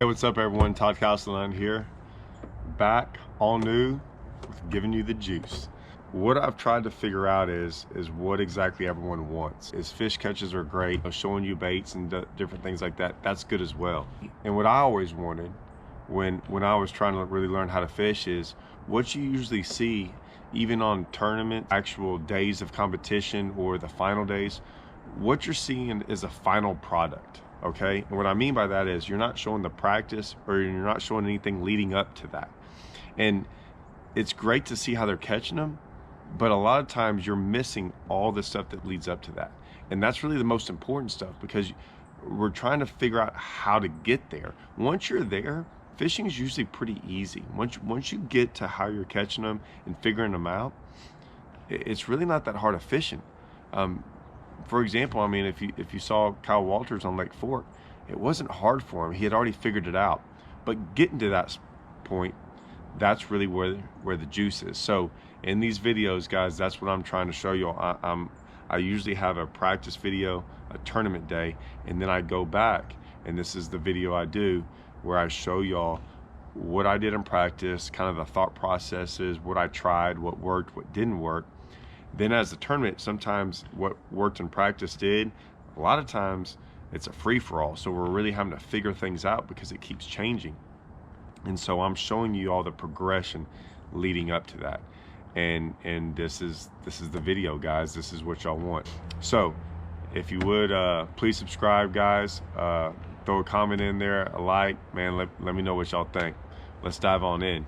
Hey, what's up everyone? Todd Castellan here, back all new with giving you the juice. What I've tried to figure out is what exactly everyone wants. Is fish catches are great, showing you baits and different things like that, that's good as well. And what I always wanted when I was trying to really learn how to fish is what you usually see even on tournament, actual days of competition or the final days, what you're seeing is a final product. Okay, and what I mean by that is you're not showing the practice or you're not showing anything leading up to that. And it's great to see how they're catching them, but a lot of times you're missing all the stuff that leads up to that. And that's really the most important stuff, because we're trying to figure out how to get there. Once you're there, fishing is usually pretty easy. Once you get to how you're catching them and figuring them out, it's really not that hard of fishing. For example, I mean, if you saw Kyle Walters on Lake Fork, it wasn't hard for him. He had already figured it out. But getting to that point, that's really where the juice is. So in these videos, guys, that's what I'm trying to show you. I usually have a practice video, a tournament day, and then I go back, and this is the video I do where I show y'all what I did in practice, kind of the thought processes, what I tried, what worked, what didn't work. Then as a tournament, sometimes what worked in practice did, a lot of times it's a free-for-all. So we're really having to figure things out because it keeps changing. And so I'm showing you all the progression leading up to that. And this is the video, guys. This is what y'all want. So if you would, please subscribe, guys. Throw a comment in there, a like, man, let me know what y'all think. Let's dive on in.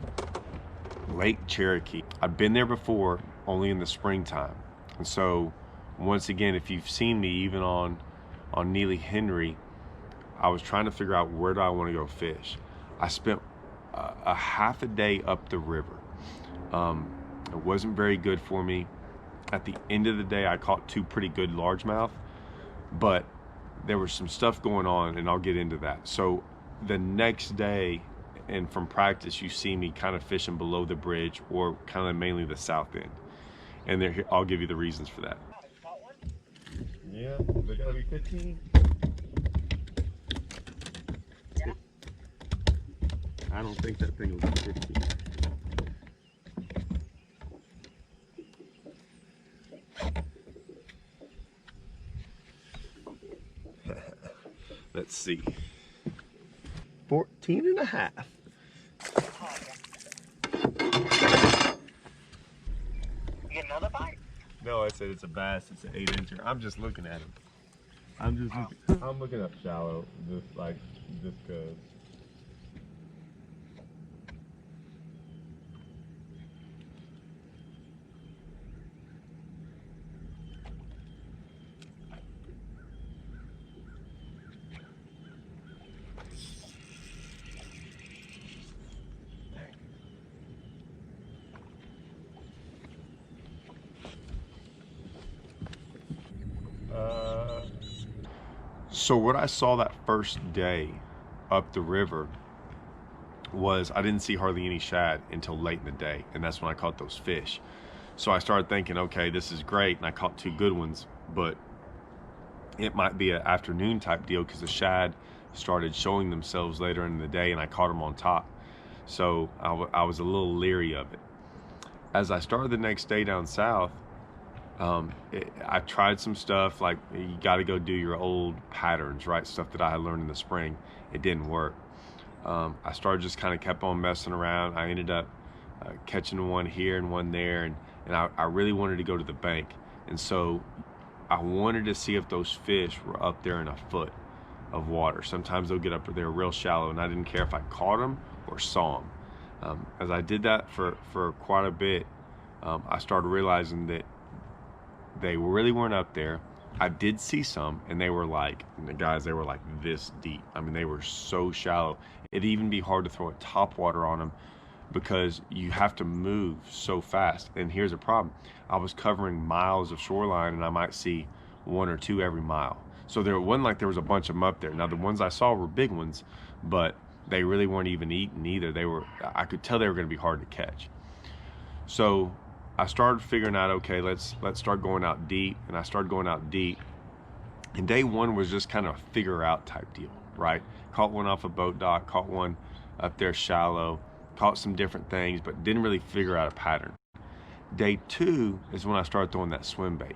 Lake Cherokee. I've been there before, only in the springtime. And so once again, if you've seen me even on Neely Henry, I was trying to figure out where do I want to go fish. I spent a half a day up the river. It wasn't very good for me. At the end of the day, I caught two pretty good largemouth, but there was some stuff going on, and I'll get into that. So the next day, and from practice, you see me kind of fishing below the bridge, or kind of mainly the south end. And there, I'll give you the reasons for that. Yeah, they gotta be 15. Yeah. I don't think that thing was 15. Let's see. 14 and a half. You get another bite? No, I said it's a bass. It's an 8-incher. I'm just looking at him. I'm looking up shallow, just cause. So what I saw that first day up the river was I didn't see hardly any shad until late in the day, and that's when I caught those fish. So I started thinking, okay, this is great, and I caught two good ones, but it might be an afternoon type deal because the shad started showing themselves later in the day, and I caught them on top. So I was a little leery of it. As I started the next day down south, I tried some stuff, like you got to go do your old patterns, right? Stuff that I had learned in the spring. It didn't work. I started just kind of kept on messing around. I ended up catching one here and one there, and I really wanted to go to the bank. And so I wanted to see if those fish were up there in a foot of water. Sometimes they'll get up there real shallow, and I didn't care if I caught them or saw them. As I did that for quite a bit, I started realizing that they really weren't up there. I did see some, and they were like, guys, they were like this deep. I mean, they were so shallow. It'd even be hard to throw a top water on them because you have to move so fast. And here's a problem. I was covering miles of shoreline, and I might see one or two every mile. So there wasn't like there was a bunch of them up there. Now, the ones I saw were big ones, but they really weren't even eating either. I could tell they were gonna be hard to catch. So I started figuring out, okay, let's start going out deep, and I started going out deep. And day one was just kind of a figure out type deal. right? Caught one off a boat dock, caught one up there shallow, caught some different things, but didn't really figure out a pattern. Day 2 is when I started throwing that swim bait.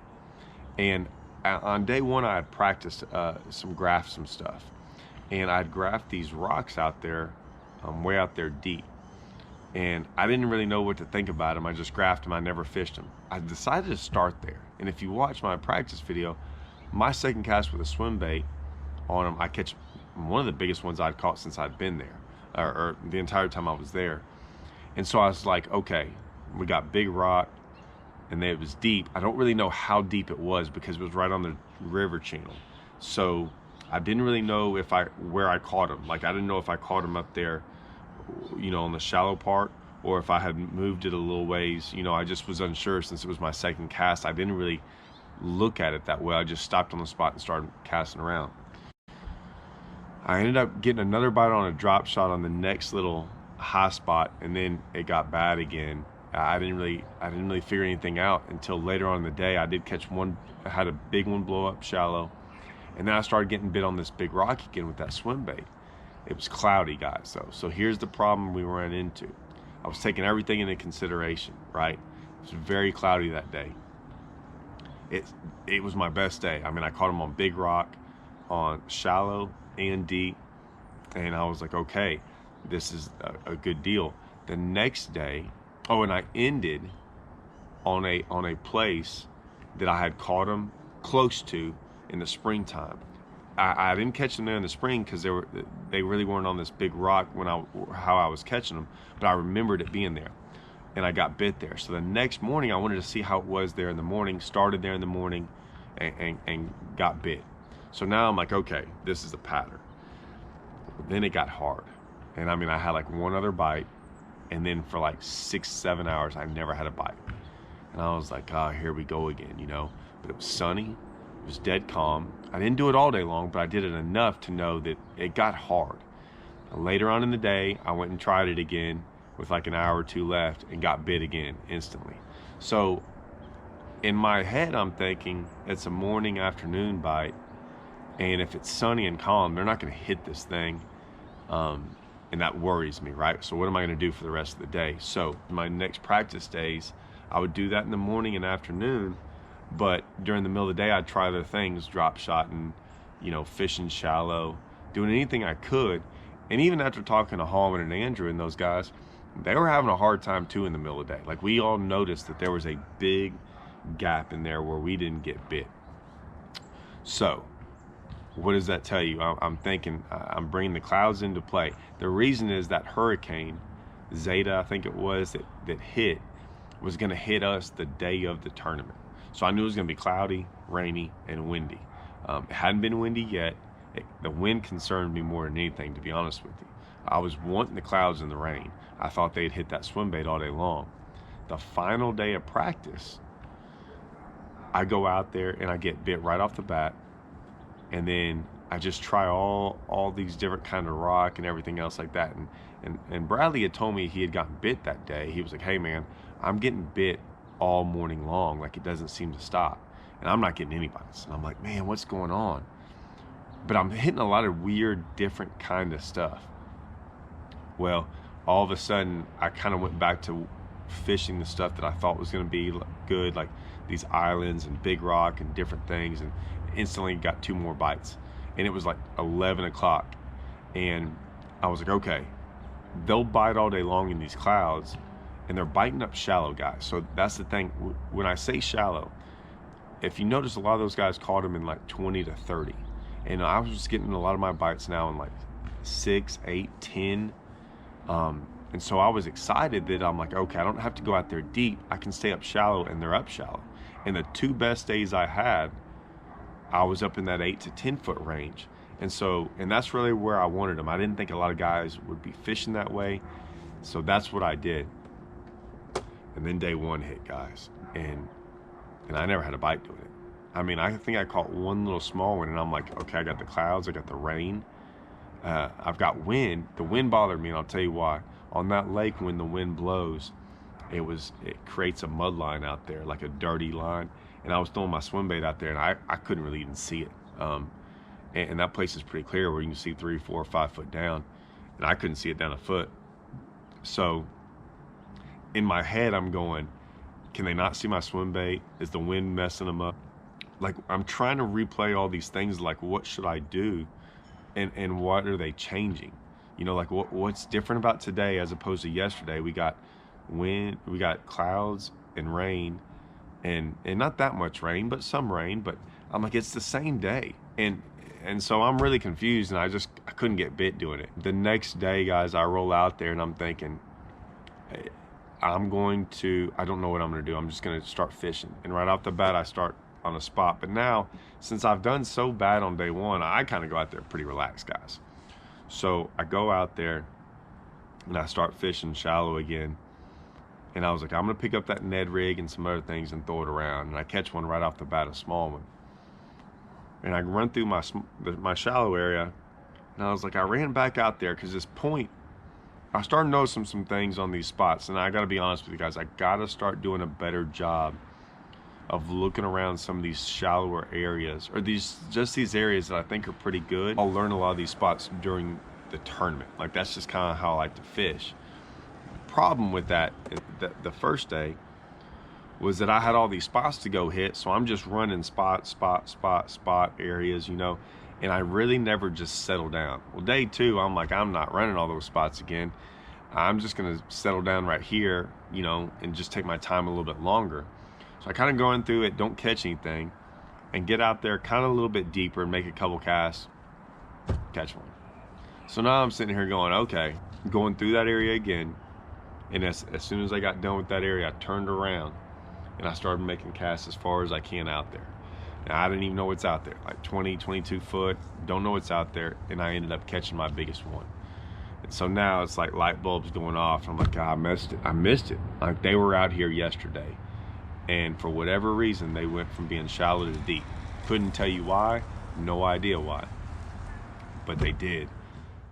And on day 1, I had practiced some stuff. And I'd graphed these rocks out there, way out there deep. And I didn't really know what to think about them. I just graphed them. I never fished them. I decided to start there. And if you watch my practice video, my second cast with a swim bait on them, I catch one of the biggest ones I'd caught since I'd been there, or the entire time I was there. And so I was like, okay, we got big rock, and it was deep. I don't really know how deep it was because it was right on the river channel. So I didn't really know where I caught them. Like, I didn't know if I caught them up there, you know, on the shallow part, or if I had moved it a little ways. You know, I just was unsure since it was my second cast. I didn't really look at it that way. I just stopped on the spot and started casting around. I ended up getting another bite on a drop shot on the next little high spot, and then it got bad again. I didn't really figure anything out until later on in the day. I did catch one. I had a big one blow up shallow, and then I started getting bit on this big rock again with that swim bait. It was cloudy, guys, though. So here's the problem we ran into. I was taking everything into consideration, right? It was very cloudy that day. It was my best day. I mean, I caught them on big rock, on shallow and deep, and I was like, okay, this is a good deal. The next day, and I ended on a place that I had caught them close to in the springtime. I didn't catch them there in the spring because they really weren't on this big rock how I was catching them, but I remembered it being there, and I got bit there. So the next morning I wanted to see how it was there in the morning, started there in the morning, and got bit. So now I'm like, okay, this is a pattern. Then it got hard, and I mean, I had like one other bite, and then for like 6-7 hours I never had a bite, and I was like, here we go again, you know. But it was sunny, it was dead calm. I didn't do it all day long, but I did it enough to know that it got hard. Later on in the day, I went and tried it again with like an hour or two left and got bit again instantly. So in my head, I'm thinking it's a morning, afternoon bite, and if it's sunny and calm, they're not going to hit this thing, and that worries me, right? So what am I going to do for the rest of the day? So my next practice days, I would do that in the morning and afternoon, but during the middle of the day, I'd try other things, drop shotting, you know, fishing shallow, doing anything I could. And even after talking to Hallman and Andrew and those guys, they were having a hard time too in the middle of the day. Like, we all noticed that there was a big gap in there where we didn't get bit. So what does that tell you? I'm thinking I'm bringing the clouds into play. The reason is that hurricane Zeta, I think it was, that hit, was going to hit us the day of the tournament. So I knew it was going to be cloudy, rainy, and windy. It hadn't been windy yet. The wind concerned me more than anything, to be honest with you. I was wanting the clouds and the rain. I thought they'd hit that swim bait all day long. The final day of practice, I go out there and I get bit right off the bat. And then I just try all these different kind of rock and everything else like that. And Bradley had told me he had gotten bit that day. He was like, hey man, I'm getting bit all morning long. Like, it doesn't seem to stop. And I'm not getting any bites. And I'm like, man, what's going on? But I'm hitting a lot of weird, different kind of stuff. Well, all of a sudden, I kind of went back to fishing the stuff that I thought was going to be good, like these islands and big rock and different things, and instantly got 2 more bites. And it was like 11 o'clock. And I was like, okay, they'll bite all day long in these clouds, and they're biting up shallow, guys. So that's the thing. When I say shallow, if you notice, a lot of those guys caught them in like 20 to 30. And I was just getting a lot of my bites now in like 6, 8, 10. And so I was excited that I'm like, okay, I don't have to go out there deep. I can stay up shallow, and they're up shallow. And the 2 best days I had, I was up in that 8 to 10 foot range. And that's really where I wanted them. I didn't think a lot of guys would be fishing that way. So that's what I did. And then day 1 hit, guys. And I never had a bite doing it. I mean, I think I caught one little small one, and I'm like, okay, I got the clouds, I got the rain, I've got wind. The wind bothered me, and I'll tell you why. On that lake, when the wind blows, it creates a mud line out there, like a dirty line. And I was throwing my swim bait out there, and I couldn't really even see it. and that place is pretty clear where you can see 3, 4, 5 foot down, and I couldn't see it down a foot. So in my head, I'm going, can they not see my swim bait? Is the wind messing them up? Like, I'm trying to replay all these things, like what should I do, and what are they changing? You know, like what's different about today as opposed to yesterday? We got wind, we got clouds and rain, and not that much rain, but some rain. But I'm like, it's the same day, and so I'm really confused, and I couldn't get bit doing it. The next day, guys, I roll out there and I'm thinking, I don't know what I'm gonna do. I'm just gonna start fishing, and right off the bat I start on a spot. But now, since I've done so bad on day one, I kind of go out there pretty relaxed, guys. So I go out there and I start fishing shallow again, and I was like, I'm gonna pick up that Ned rig and some other things and throw it around, and I catch one right off the bat, a small one, and I run through my shallow area, and I was like, I ran back out there because this point, I started noticing some things on these spots, and I gotta be honest with you guys, I gotta start doing a better job of looking around some of these shallower areas, or these areas that I think are pretty good. I'll learn a lot of these spots during the tournament. Like, that's just kind of how I like to fish. Problem with that, the first day, was that I had all these spots to go hit, so I'm just running spot areas, you know, and I really never just settle down. Well, day two, I'm like, I'm not running all those spots again. I'm just gonna settle down right here, you know, and just take my time a little bit longer. So I kind of going through it, don't catch anything, and get out there kind of a little bit deeper and make a couple casts, catch one. So now I'm sitting here going, okay, going through that area again, and as soon as I got done with that area, I turned around and I started making casts as far as I can out there. Now, I didn't even know what's out there, like 20, 22 foot, don't know what's out there, and I ended up catching my biggest one. And so now it's like light bulbs going off, and I'm like, God, I missed it. Like, they were out here yesterday, and for whatever reason, they went from being shallow to deep. Couldn't tell you why, no idea why, but they did.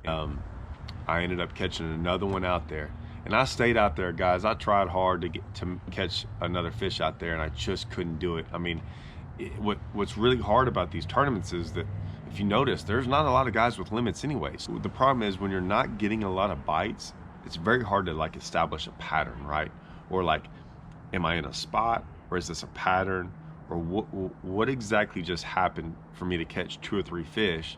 I ended up catching another one out there, and I stayed out there, guys. I tried hard to catch another fish out there, and I just couldn't do it. I mean, what's really hard about these tournaments is that, if you notice, there's not a lot of guys with limits anyways. The problem is, when you're not getting a lot of bites, it's very hard to like establish a pattern, right? Or like, am I in a spot, or is this a pattern, or what exactly just happened for me to catch 2 or 3 fish?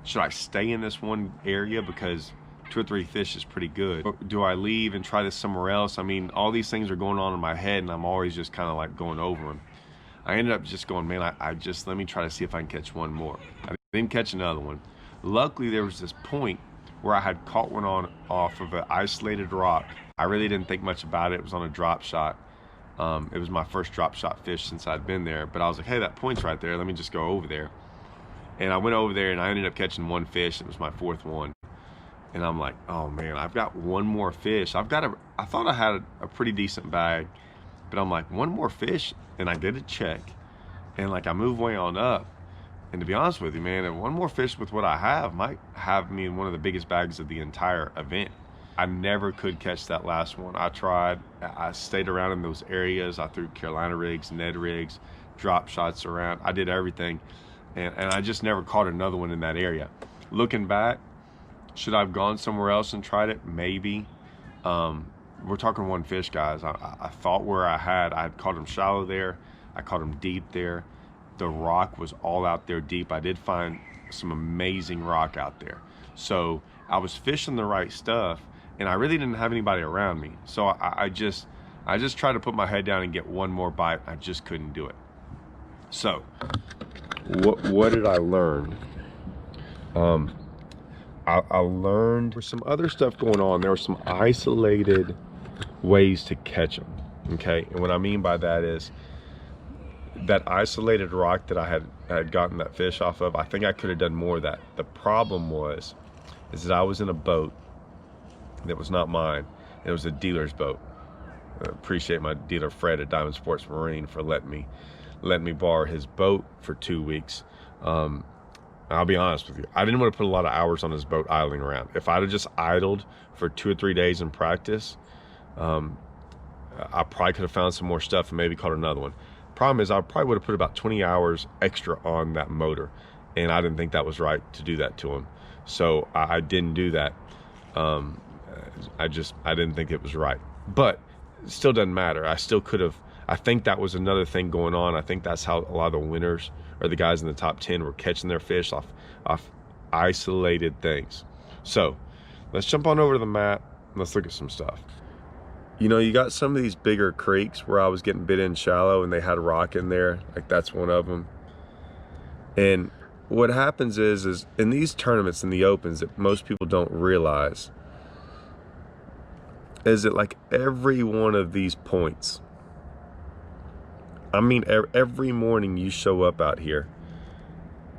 Should I stay in this one area because 2 or 3 fish is pretty good? Or do I leave and try this somewhere else? I mean, all these things are going on in my head, and I'm always just kind of like going over them. I ended up just going, man, let me try to see if I can catch one more. I didn't catch another one. Luckily, there was this point where I had caught one off of an isolated rock. I really didn't think much about it. It was on a drop shot. It was my first drop shot fish since I'd been there, but I was like, hey, that point's right there. Let me just go over there. And I went over there, and I ended up catching one fish. It was my 4th one. And I'm like, oh man, I've got one more fish. I thought I had a pretty decent bag, but I'm like, one more fish, and I did a check, and like I move way on up, and to be honest with you, man, one more fish with what I have might have me in one of the biggest bags of the entire event. I never could catch that last one. I tried. I stayed around in those areas. I threw Carolina rigs, Ned rigs, drop shots around. I did everything, and I just never caught another one in that area. Looking back, should I have gone somewhere else and tried it? Maybe. We're talking one fish, guys. I thought where I had caught him shallow there. I caught him deep there. The rock was all out there deep. I did find some amazing rock out there. So I was fishing the right stuff, and I really didn't have anybody around me. So I just tried to put my head down and get one more bite. I just couldn't do it. So what did I learn? I learned there was some other stuff going on. There were some isolated ways to catch them, okay? And what I mean by that is that isolated rock that I had gotten that fish off of, I think I could have done more of that. The problem is that I was in a boat that was not mine. It was a dealer's boat. I appreciate my dealer Fred at Diamond Sports Marine for letting me borrow his boat for 2 weeks. I'll be honest with you, I didn't want to put a lot of hours on his boat idling around. If I'd have just idled for 2 or 3 days in practice, I probably could have found some more stuff and maybe caught another one. Problem is, I probably would have put about 20 hours extra on that motor. and I didn't think that was right to do that to him. So I didn't do that. I didn't think it was right, but it still doesn't matter. I still could have. I think that was another thing going on. I think that's how a lot of the winners or the guys in the top 10 were catching their fish off isolated things. So let's jump on over to the map and let's look at some stuff. You know, you got some of these bigger creeks where I was getting bit in shallow and they had rock in there, like that's one of them. And what happens is in these tournaments, in the opens, that most people don't realize is that like every one of these points, I mean, every morning you show up out here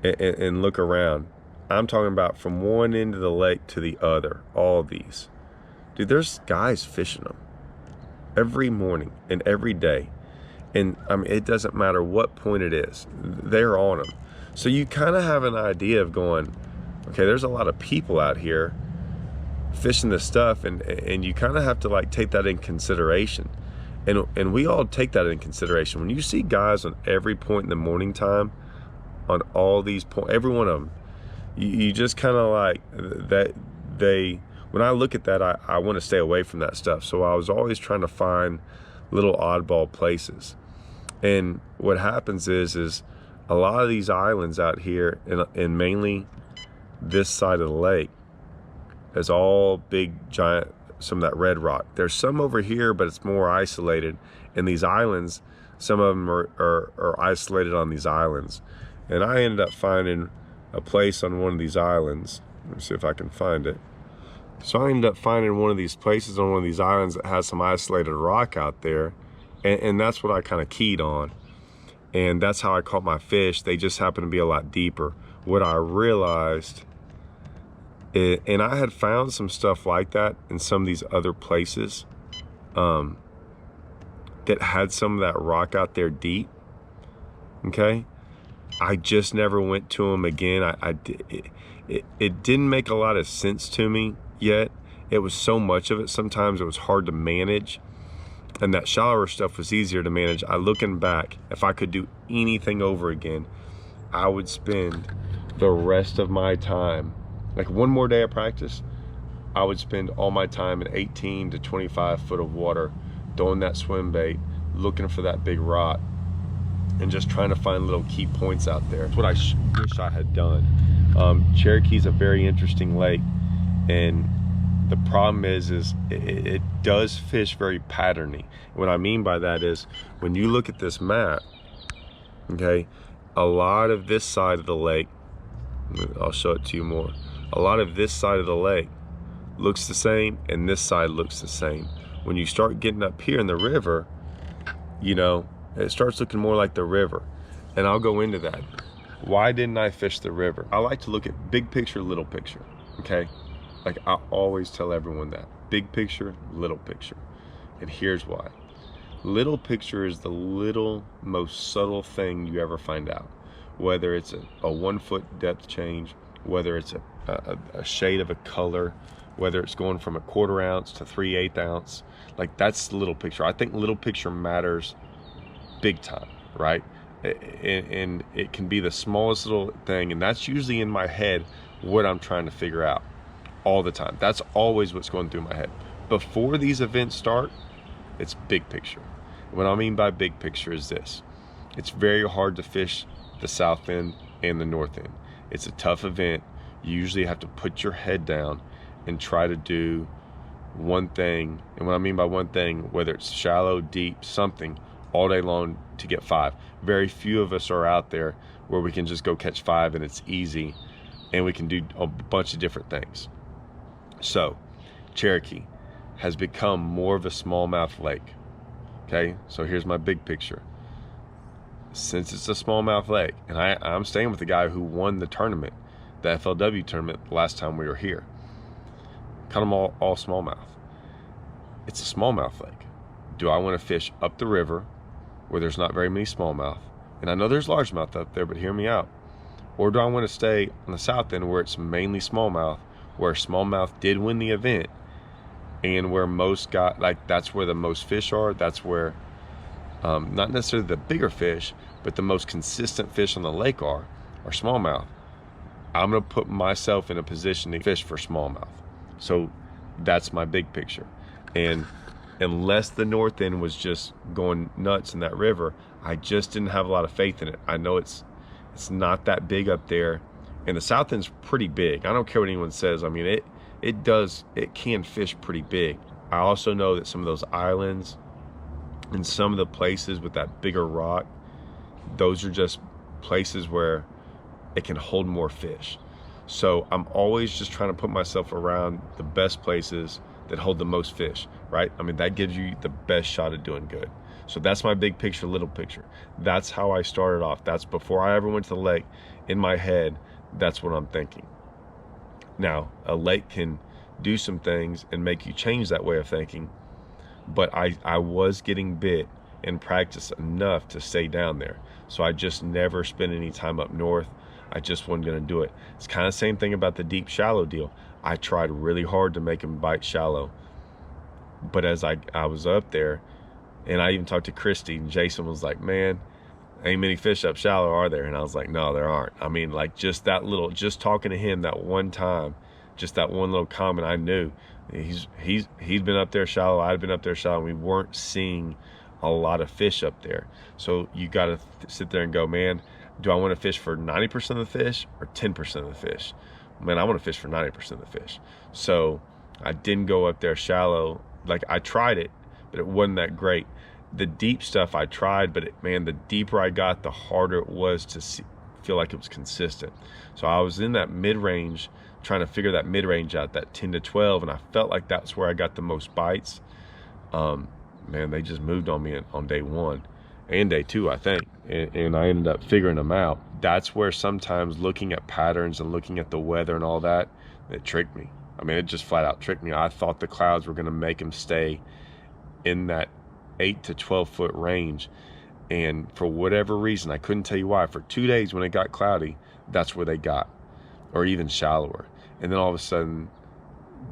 and look around. I'm talking about from one end of the lake to the other, all of these. Dude, there's guys fishing them every morning and every day. And I mean, it doesn't matter what point it is, they're on them. So you kind of have an idea of going, okay, there's a lot of people out here fishing this stuff, and you kind of have to like take that in consideration. And we all take that in consideration. When you see guys on every point in the morning time, on all these points, every one of them, you just kind of like that. When I look at that, I want to stay away from that stuff. So I was always trying to find little oddball places. And what happens is a lot of these islands out here, and mainly this side of the lake, is all big, giant, some of that red rock. There's some over here, but it's more isolated. And these islands, some of them are isolated on these islands. And I ended up finding a place on one of these islands. Let me see if I can find it. So I ended up finding one of these places on one of these islands that has some isolated rock out there. And that's what I kind of keyed on. And that's how I caught my fish. They just happen to be a lot deeper. What I realized, and I had found some stuff like that in some of these other places that had some of that rock out there deep, okay? I just never went to them again. It didn't make a lot of sense to me yet. It was so much of it, sometimes it was hard to manage. And that shallower stuff was easier to manage. Looking back, if I could do anything over again, I would spend the rest of my time, like one more day of practice, I would spend all my time in 18 to 25 foot of water, throwing that swim bait, looking for that big rock, and just trying to find little key points out there. That's what I wish I had done. Cherokee's a very interesting lake, and the problem is it does fish very patterny. What I mean by that is when you look at this map, okay, a lot of this side of the lake, I'll show it to you more. A lot of this side of the lake looks the same, and this side looks the same. When you start getting up here in the river, you know, it starts looking more like the river. And I'll go into that. Why didn't I fish the river? I like to look at big picture, little picture, okay? Like I always tell everyone that. Big picture, little picture. And here's why. Little picture is the little, most subtle thing you ever find out. Whether it's a 1 foot depth change, whether it's a shade of a color, whether it's going from a 1/4 ounce to 3/8 ounce. Like that's the little picture. I think little picture matters big time, right? And it can be the smallest little thing, and that's usually in my head what I'm trying to figure out all the time. That's always what's going through my head. Before these events start, it's big picture. What I mean by big picture is this. It's very hard to fish the south end and the north end. It's a tough event. You usually have to put your head down and try to do one thing. And what I mean by one thing, whether it's shallow, deep, something, all day long to get 5. Very few of us are out there where we can just go catch 5 and it's easy and we can do a bunch of different things. So Cherokee has become more of a smallmouth lake. Okay, so here's my big picture. Since it's a smallmouth lake, and I'm staying with the guy who won the tournament, the FLW tournament, the last time we were here. Cut them all smallmouth. It's a smallmouth lake. Do I want to fish up the river where there's not very many smallmouth? And I know there's largemouth up there, but hear me out. Or do I want to stay on the south end where it's mainly smallmouth, where smallmouth did win the event, and where most got, like, that's where the most fish are. That's where not necessarily the bigger fish, but the most consistent fish on the lake are smallmouth. I'm gonna put myself in a position to fish for smallmouth. So that's my big picture. And unless the north end was just going nuts in that river, I just didn't have a lot of faith in it. I know it's not that big up there, and the south end's pretty big. I don't care what anyone says. I mean, it can fish pretty big. I also know that some of those islands and some of the places with that bigger rock, those are just places where it can hold more fish. So I'm always just trying to put myself around the best places that hold the most fish, right? I mean, that gives you the best shot at doing good. So that's my big picture, little picture. That's how I started off. That's before I ever went to the lake. In my head, that's what I'm thinking. Now, a lake can do some things and make you change that way of thinking, but I was getting bit in practice enough to stay down there. So I just never spent any time up north. I just wasn't gonna do it. It's kind of the same thing about the deep shallow deal. I tried really hard to make him bite shallow, but as I was up there, and I even talked to Christy, and Jason was like, man, ain't many fish up shallow, are there? And I was like, no, there aren't. I mean, like, just talking to him that one time, just that one little comment, I knew he's been up there shallow, I'd been up there shallow, and we weren't seeing a lot of fish up there. So you got to sit there and go, man, do I want to fish for 90% of the fish or 10% of the fish? Man, I want to fish for 90% of the fish. So I didn't go up there shallow. Like, I tried it, but it wasn't that great. The deep stuff I tried, but man, the deeper I got, the harder it was to feel like it was consistent. So I was in that mid-range, trying to figure that mid-range out, that 10 to 12, and I felt like that's where I got the most bites. Man, they just moved on me on day one and day two, I think, and I ended up figuring them out. That's where sometimes looking at patterns and looking at the weather and all that, it tricked me. I mean, it just flat out tricked me. I thought the clouds were gonna make them stay in that 8 to 12 foot range, and for whatever reason, I couldn't tell you why, for 2 days when it got cloudy, that's where they got, or even shallower. And then all of a sudden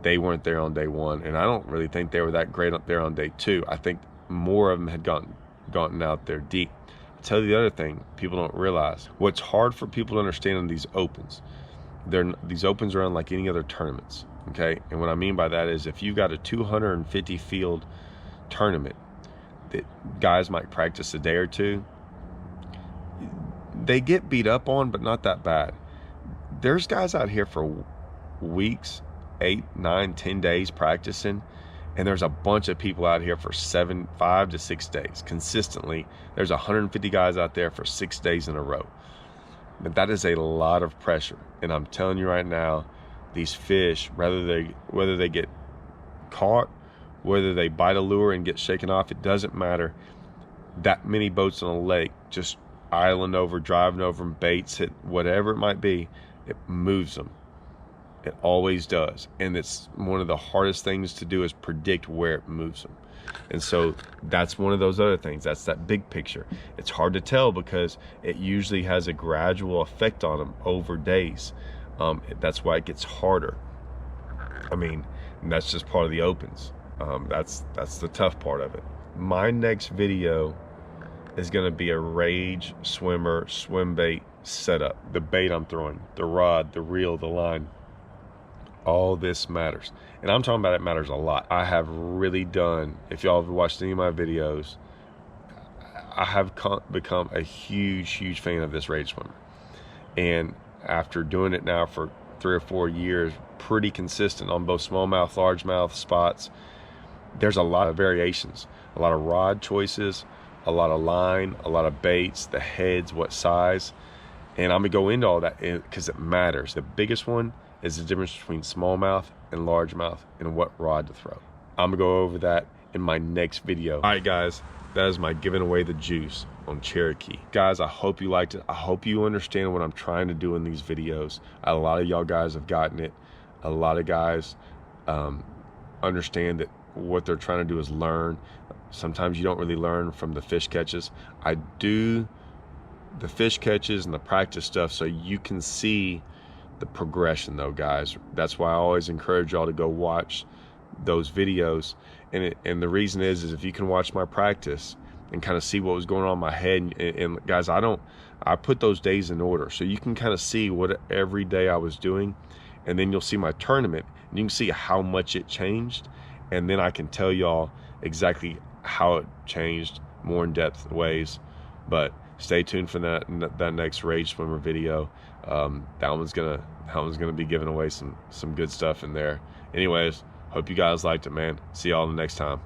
they weren't there on day one, and I don't really think they were that great up there on day two. I think more of them had gotten out there deep. I'll tell you the other thing people don't realize, what's hard for people to understand in these opens, these opens are unlike any other tournaments, okay? And what I mean by that is, if you've got a 250 field tournament that guys might practice a day or two, they get beat up on, but not that bad. There's guys out here for weeks, 8, 9, 10 days practicing, and there's a bunch of people out here for 5 to 6 days consistently. There's 150 guys out there for 6 days in a row. But that is a lot of pressure, and I'm telling you right now, these fish, whether they get caught, whether they bite a lure and get shaken off, it doesn't matter. That many boats on a lake, just island over, driving over them, baits, hit, whatever it might be, it moves them. It always does. And it's one of the hardest things to do, is predict where it moves them. And so that's one of those other things. That's that big picture. It's hard to tell because it usually has a gradual effect on them over days. That's why it gets harder. I mean, and that's just part of the opens. That's the tough part of it. My next video is going to be a rage swimmer swim bait setup. The bait I'm throwing, the rod, the reel, the line, all this matters. And I'm talking about it matters a lot. I have really done, if y'all have watched any of my videos, I have become a huge fan of this rage swimmer. And after doing it now for 3 or 4 years, pretty consistent on both smallmouth, largemouth spots, there's a lot of variations, a lot of rod choices, a lot of line, a lot of baits, the heads, what size. And I'm gonna go into all that because it matters. The biggest one is the difference between smallmouth and largemouth and what rod to throw. I'm gonna go over that in my next video. All right, guys, that is my giving away the juice on Cherokee. Guys, I hope you liked it. I hope you understand what I'm trying to do in these videos. A lot of y'all guys have gotten it. A lot of guys understand that what they're trying to do is learn. Sometimes you don't really learn from the fish catches. I do the fish catches and the practice stuff so you can see the progression though, guys. That's why I always encourage y'all to go watch those videos. And the reason is if you can watch my practice and kind of see what was going on in my head. And guys, I put those days in order, so you can kind of see what every day I was doing, and then you'll see my tournament, and you can see how much it changed, and then I can tell y'all exactly how it changed more in depth ways. But stay tuned for that next Rage Swimmer video. That one's gonna be giving away some good stuff in there. Anyways, hope you guys liked it, man. See y'all the next time.